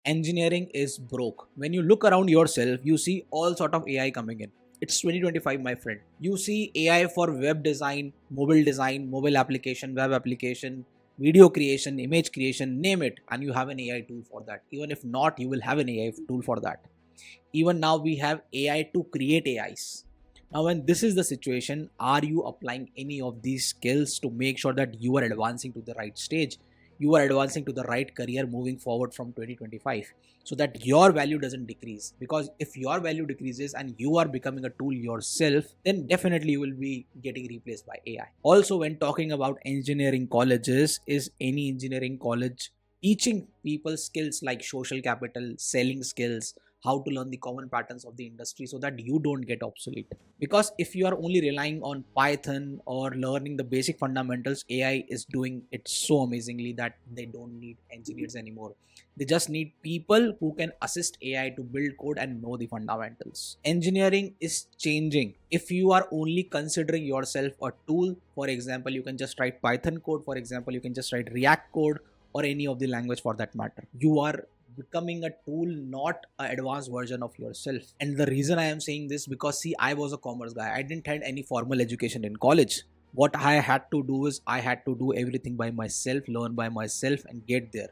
engineering is broke. When you look around yourself, you see all sort of AI coming in. It's 2025, my friend. You see AI for web design, mobile application, web application, video creation, image creation, name it, and you have an AI tool for that. Even if not, you will have an AI tool for that. Even now we have AI to create AIs. Now, when this is the situation, are you applying any of these skills to make sure that you are advancing to the right stage? You are advancing to the right career moving forward from 2025, so that your value doesn't decrease. Because if your value decreases and you are becoming a tool yourself, then definitely you will be getting replaced by AI. Also, when talking about engineering colleges, is any engineering college teaching people skills like social capital, selling skills, how to learn the common patterns of the industry so that you don't get obsolete? Because if you are only relying on Python or learning the basic fundamentals, AI is doing it so amazingly that they don't need engineers anymore. They just need people who can assist AI to build code and know the fundamentals. Engineering is changing. If you are only considering yourself a tool, for example, you can just write Python code, for example, you can just write React code, or any of the language for that matter. You are becoming a tool, not an advanced version of yourself. And the reason I am saying this, because see, I was a commerce guy. I didn't have any formal education in college. What I had to do is I had to do everything by myself, learn by myself and get there.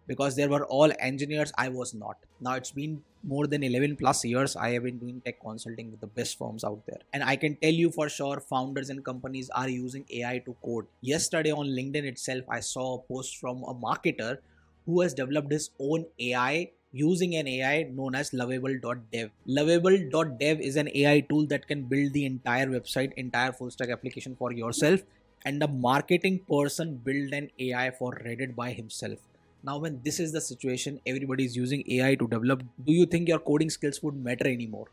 Because there were all engineers, I was not. Now it's been more than 11 plus years I have been doing tech consulting with the best firms out there. And I can tell you for sure, founders and companies are using AI to code. Yesterday on LinkedIn itself, I saw a post from a marketer who has developed his own AI using an AI known as lovable.dev. Lovable.dev is an AI tool that can build the entire website, entire full stack application for yourself, and the marketing person build an AI for Reddit by himself. Now, when this is the situation, everybody is using AI to develop. Do you think your coding skills would matter anymore?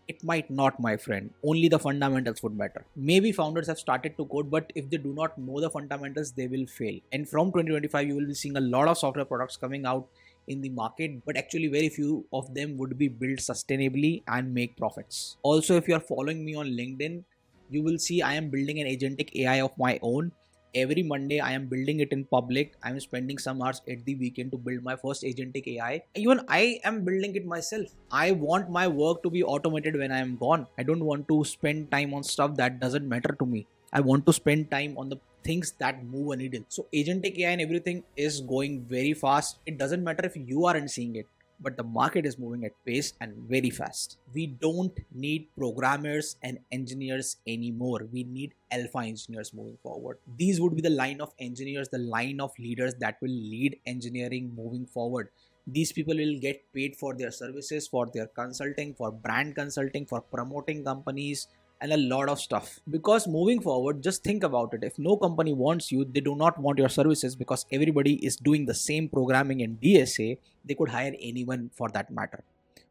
It might not, my friend. Only the fundamentals would matter. Maybe founders have started to code, but if they do not know the fundamentals, they will fail. And from 2025, you will be seeing a lot of software products coming out in the market, but actually very few of them would be built sustainably and make profits. Also, if you are following me on LinkedIn, you will see I am building an agentic AI of my own. Every Monday, I am building it in public. I am spending some hours at the weekend to build my first agentic AI. Even I am building it myself. I want my work to be automated when I am gone. I don't want to spend time on stuff that doesn't matter to me. I want to spend time on the things that move a needle. So agentic AI and everything is going very fast. It doesn't matter if you aren't seeing it, but the market is moving at pace and very fast. We don't need programmers and engineers anymore. We need alpha engineers moving forward. These would be the line of engineers, the line of leaders that will lead engineering moving forward. These people will get paid for their services, for their consulting, for brand consulting, for promoting companies, and a lot of stuff. Because moving forward, just think about it. If no company wants you, they do not want your services, because everybody is doing the same programming in DSA, they could hire anyone for that matter.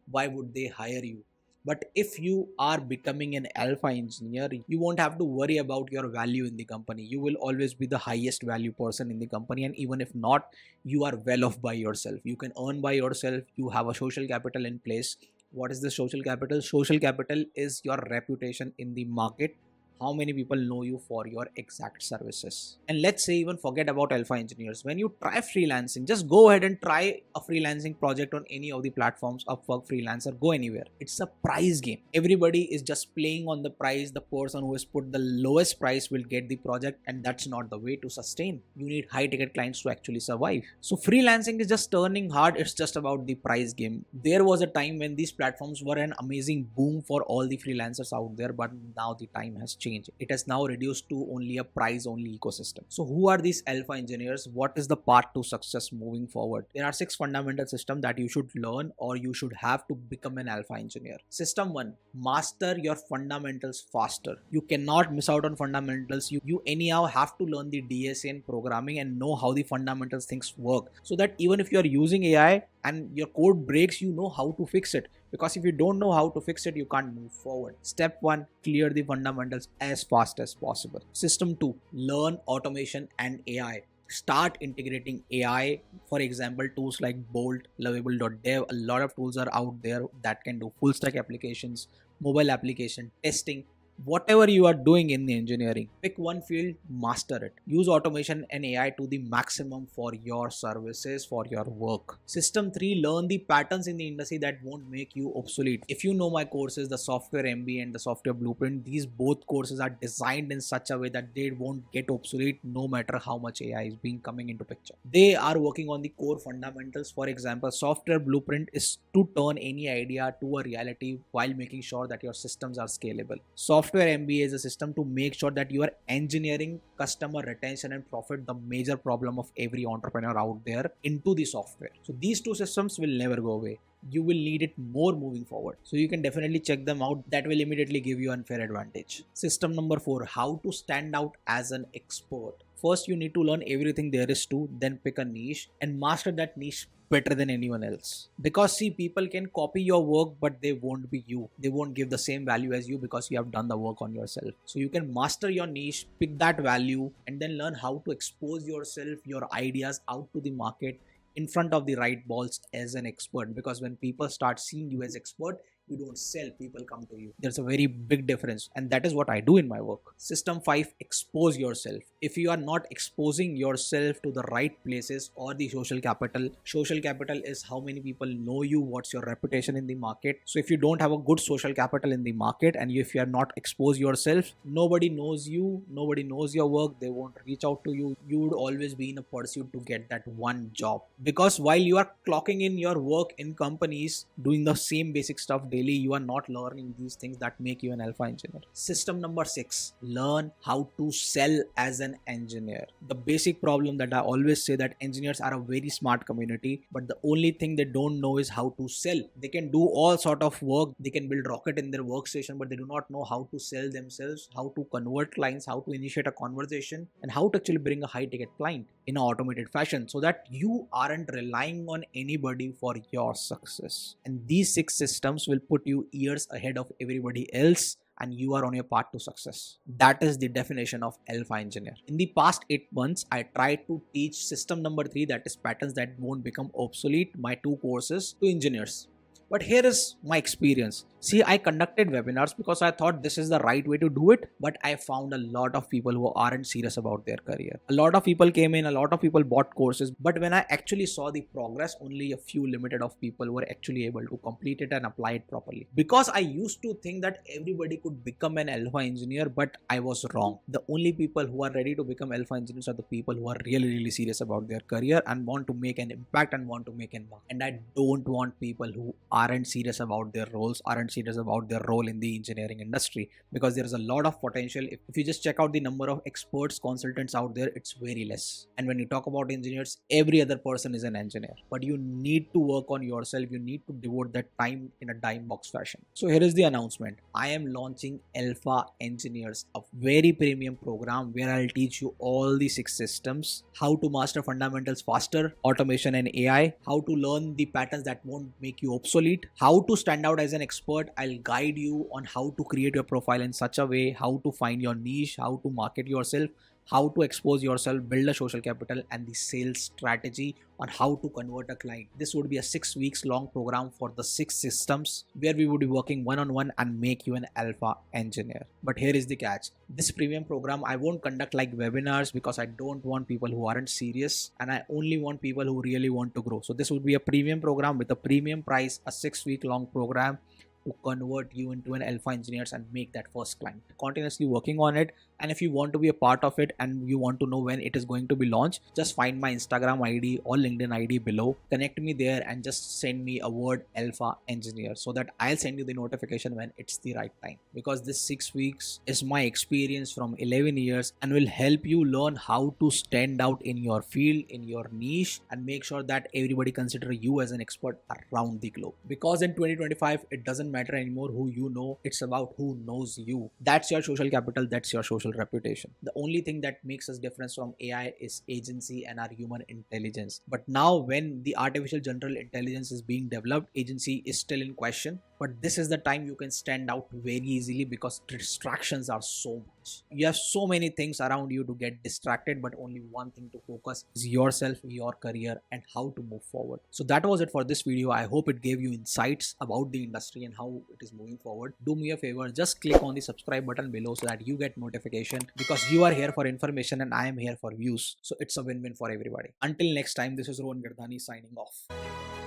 Why would they hire you? But if you are becoming an alpha engineer, you won't have to worry about your value in the company. You will always be the highest value person in the company. And even if not, you are well off by yourself. You can earn by yourself. You have a social capital in place. What is the social capital? Social capital is your reputation in the market. How many people know you for your exact services? And let's say even forget about alpha engineers. When you try freelancing, just go ahead and try a freelancing project on any of the platforms, Upwork, Freelancer, go anywhere. It's a price game. Everybody is just playing on the price. The person who has put the lowest price will get the project, and that's not the way to sustain. You need high ticket clients to actually survive. So freelancing is just turning hard. It's just about the price game. There was a time when these platforms were an amazing boom for all the freelancers out there, but now the time has changed. It has now reduced to only a price only ecosystem. So who are these alpha engineers? What is the path to success moving forward? There are 6 fundamental systems that you should learn or you should have to become an alpha engineer. System 1, master your fundamentals faster. You cannot miss out on fundamentals. You anyhow have to learn the DSA and programming and know how the fundamentals things work, so that even if you are using AI and your code breaks, you know how to fix it. Because if you don't know how to fix it, you can't move forward. Step 1, clear the fundamentals as fast as possible. System 2, learn automation and AI. Start integrating AI. For example, tools like Bolt, lovable.dev. A lot of tools are out there that can do full stack applications, mobile application testing, Whatever you are doing in the engineering, pick one field, master it. Use automation and AI to the maximum for your services, for your work. System 3, learn the patterns in the industry that won't make you obsolete. If you know my courses, the software MBA and the software blueprint, these both courses are designed in such a way that they won't get obsolete no matter how much AI is being coming into picture. They are working on the core fundamentals. For example, software blueprint is to turn any idea to a reality while making sure that your systems are scalable. Software MBA is a system to make sure that you are engineering customer retention and profit, the major problem of every entrepreneur out there, into the software. So these two systems will never go away. You will need it more moving forward. So you can definitely check them out. That will immediately give you an unfair advantage. System number 4, how to stand out as an expert. First, you need to learn everything there is to, then pick a niche and master that niche better than anyone else. Because see, people can copy your work, but they won't be you. They won't give the same value as you because you have done the work on yourself. So you can master your niche, pick that value, and then learn how to expose yourself, your ideas out to the market in front of the right balls as an expert. Because when people start seeing you as expert, you don't sell, people come to you. There's a very big difference, and that is what I do in my work. System 5, expose yourself. If you are not exposing yourself to the right places or the social capital is how many people know you, what's your reputation in the market. So if you don't have a good social capital in the market, and if you are not expose yourself, nobody knows you, nobody knows your work, they won't reach out to you. You would always be in a pursuit to get that one job. Because while you are clocking in your work in companies doing the same basic stuff daily, you are not learning these things that make you an alpha engineer. System number 6, learn how to sell as an engineer. The basic problem that I always say, that engineers are a very smart community, but the only thing they don't know is how to sell. They can do all sort of work, they can build rocket in their workstation, but they do not know how to sell themselves, how to convert clients, how to initiate a conversation, and how to actually bring a high ticket client in an automated fashion, so that you aren't relying on anybody for your success. And these 6 systems will put you years ahead of everybody else, and you are on your path to success. That is the definition of alpha engineer. In the past 8 months, I tried to teach system number 3, that is patterns that won't become obsolete, my 2 courses, to engineers. But here is my experience. See, I conducted webinars because I thought this is the right way to do it, but I found a lot of people who aren't serious about their career. A lot of people came in, a lot of people bought courses, but when I actually saw the progress, only a few limited of people were actually able to complete it and apply it properly. Because I used to think that everybody could become an alpha engineer, but I was wrong. The only people who are ready to become alpha engineers are the people who are really serious about their career and want to make an impact and want to make an mark. And I don't want people who aren't serious about their roles, aren't serious about their role in the engineering industry, because there is a lot of potential. If you just check out the number of experts, consultants out there, it's very less. And when you talk about engineers, every other person is an engineer, but you need to work on yourself. You need to devote that time in a dime box fashion. So here is the announcement. I am launching Alpha Engineers, a very premium program where I'll teach you all the 6 systems, how to master fundamentals faster, automation and AI, how to learn the patterns that won't make you obsolete, how to stand out as an expert. I'll guide you on how to create your profile in such a way, how to find your niche, how to market yourself, how to expose yourself, build a social capital, and the sales strategy on how to convert a client. This would be a 6 weeks long program for the 6 systems where we would be working one-on-one and make you an alpha engineer. But here is the catch. This premium program, I won't conduct like webinars because I don't want people who aren't serious, and I only want people who really want to grow. So this would be a premium program with a premium price, a 6 week long program to convert you into an alpha engineers and make that first client. Continuously working on it, and if you want to be a part of it and you want to know when it is going to be launched, just find my Instagram ID or LinkedIn ID below, connect me there and just send me a word alpha engineer so that I'll send you the notification when it's the right time. Because this 6 weeks is my experience from 11 years and will help you learn how to stand out in your field, in your niche, and make sure that everybody consider you as an expert around the globe. Because in 2025, it doesn't matter anymore who you know, it's about who knows you. That's your social capital, that's your social reputation. The only thing that makes us different from AI is agency and our human intelligence. But now when the artificial general intelligence is being developed, agency is still in question. But this is the time you can stand out very easily because distractions are so much. You have so many things around you to get distracted, but only one thing to focus is yourself, your career, and how to move forward. So that was it for this video. I hope it gave you insights about the industry and how it is moving forward. Do me a favor, just click on the subscribe button below so that you get notification, because you are here for information and I am here for views. So it's a win-win for everybody. Until next time, this is Rohan Girdhani signing off.